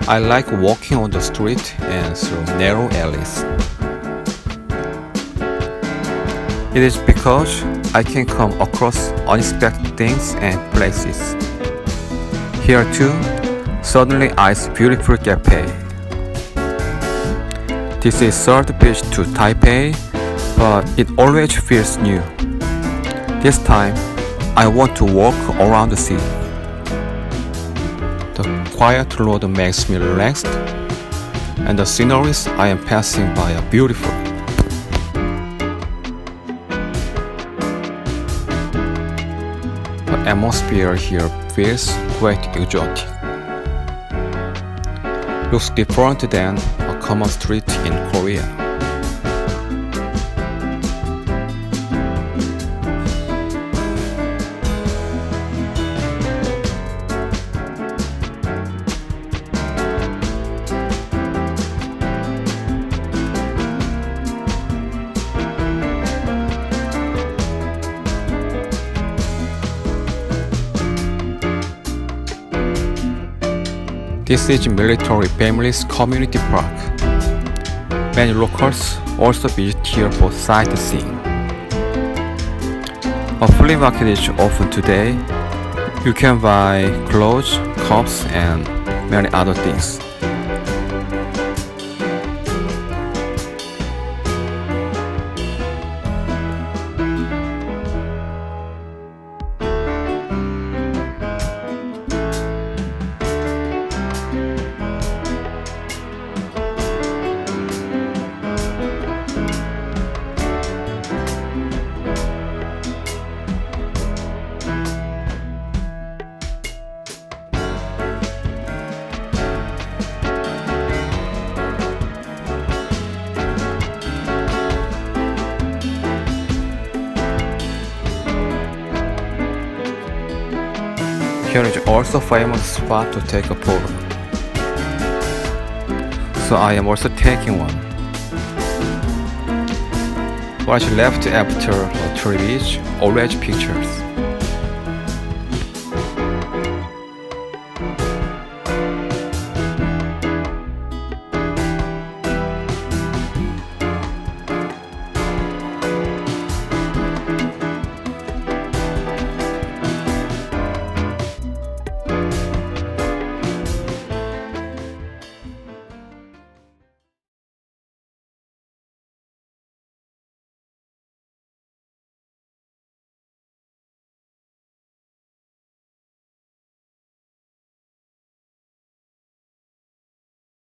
I like walking on the street and through narrow alleys. It is because I can come across unexpected things and places. Here too, suddenly I see beautiful cafe. This is third beach to Taipei, but it always feels new. This time, I want to walk around the city. The quiet road makes me relaxed, and the sceneries I am passing by are beautiful. The atmosphere here feels quite exotic. Looks different than a common street in Korea. This is Military Families Community Park. Many locals also visit here for sightseeing. A flea market is open today. You can buy clothes, cups, and many other things. Here is also a famous spot to take a photo. So I am also taking one. What is left after the tree is orange pictures.